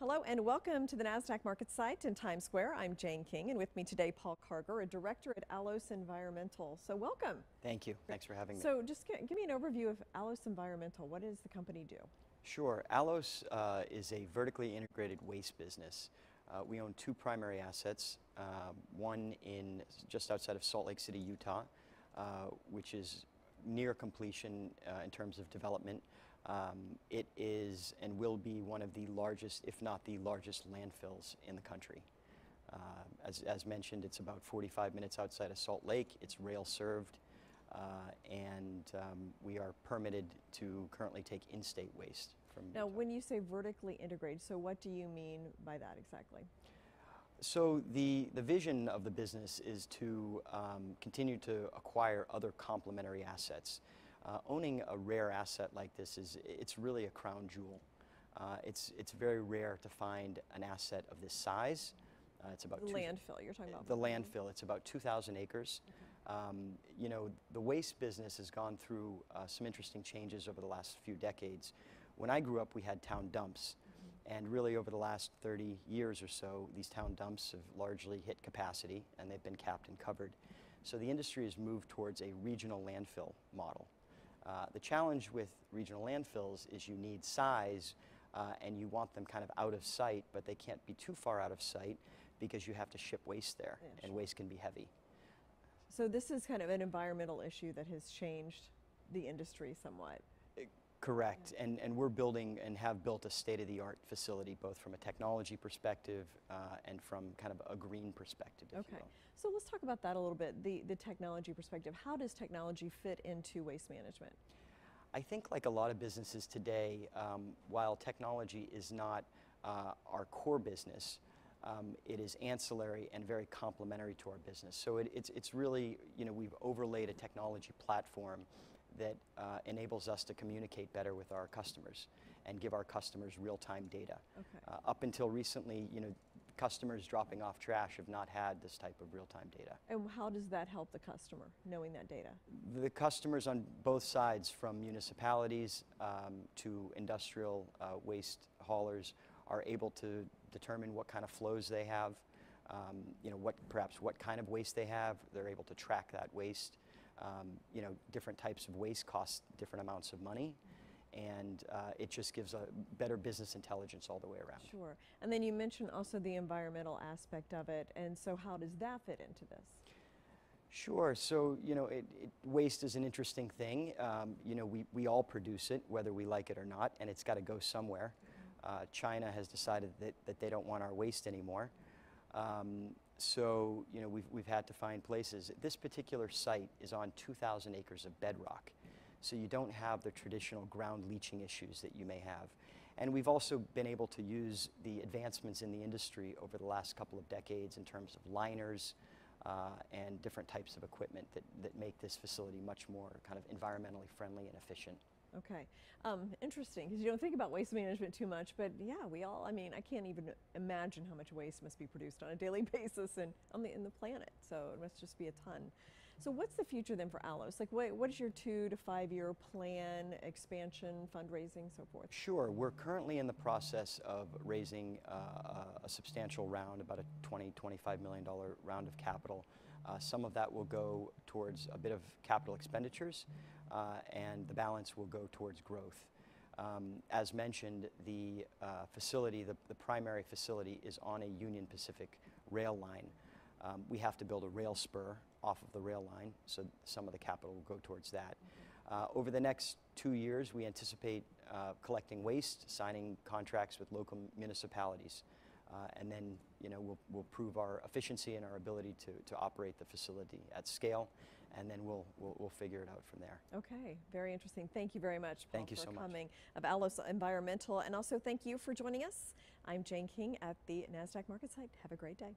Hello and welcome to the NASDAQ market site in Times Square. I'm Jane King, and with me today Paul Carger, a director at Allos Environmental. So welcome. Thank you. Thanks for having me. So just give me an overview of Allos Environmental. What does the company do? Sure. Allos is a vertically integrated waste business. We own two primary assets, one in just outside of Salt Lake City, Utah, which is near completion in terms of development. It is and will be one of the largest, if not the largest, landfills in the country. As mentioned, it's about 45 minutes outside of Salt Lake. It's rail served, and we are permitted to currently take in-state waste from Utah. Now, when you say vertically integrated, so what do you mean by that exactly? So the vision of the business is to continue to acquire other complementary assets. Owning a rare asset like this it's really a crown jewel. It's very rare to find an asset of this size. It's about the landfill you're talking about. The landfill. It's about 2,000 acres. Okay. You know, the waste business has gone through some interesting changes over the last few decades. When I grew up, we had town dumps. And really over the last 30 years or so, these town dumps have largely hit capacity and they've been capped and covered. So the industry has moved towards a regional landfill model. The challenge with regional landfills is you need size and you want them kind of out of sight, but they can't be too far out of sight because you have to ship waste there, yeah, and sure. waste can be heavy. So this is kind of an environmental issue that has changed the industry somewhat. Correct, and we're building and have built a state-of-the-art facility, both from a technology perspective and from kind of a green perspective, if you Okay, will. so let's talk about that a little bit, the technology perspective. How does technology fit into waste management? I think like a lot of businesses today, while technology is not our core business, it is ancillary and very complementary to our business. So it's really, you know, we've overlaid a technology platform that enables us to communicate better with our customers and give our customers real-time data. Okay. Up until recently, you know, customers dropping off trash have not had this type of real-time data. And how does that help the customer, knowing that data? The customers on both sides, from municipalities to industrial waste haulers, are able to determine what kind of flows they have, you know, perhaps what kind of waste they have. They're able to track that waste. You know, different types of waste cost different amounts of money, and it just gives a better business intelligence all the way around. Sure. And then you mentioned also the environmental aspect of it, and so how does that fit into this? Sure. So, you know, waste is an interesting thing. You know, we all produce it, whether we like it or not, and it's got to go somewhere. China has decided that they don't want our waste anymore. So, you know, we've had to find places. This particular site is on 2,000 acres of bedrock, so you don't have the traditional ground leaching issues that you may have. And we've also been able to use the advancements in the industry over the last couple of decades in terms of liners and different types of equipment that make this facility much more kind of environmentally friendly and efficient. Okay, interesting, because you don't think about waste management too much, but yeah, I mean, I can't even imagine how much waste must be produced on a daily basis and in the planet, so it must just be a ton. So what's the future then for Allos? Like, what is your 2 to 5 year plan, expansion, fundraising, so forth? Sure, we're currently in the process of raising a substantial round, about a $20–25 million round of capital. Some of that will go towards a bit of capital expenditures, and the balance will go towards growth. As mentioned, the facility, the primary facility, is on a Union Pacific rail line. We have to build a rail spur off of the rail line, so some of the capital will go towards that. Over the next 2 years, we anticipate collecting waste, signing contracts with local municipalities, and then, you know, we'll prove our efficiency and our ability to operate the facility at scale, and then we'll figure it out from there. Okay, very interesting. Thank you very much, Paul, thank you for so much. coming, of Allos Environmental, and also thank you for joining us. I'm Jane King at the NASDAQ market site. Have a great day.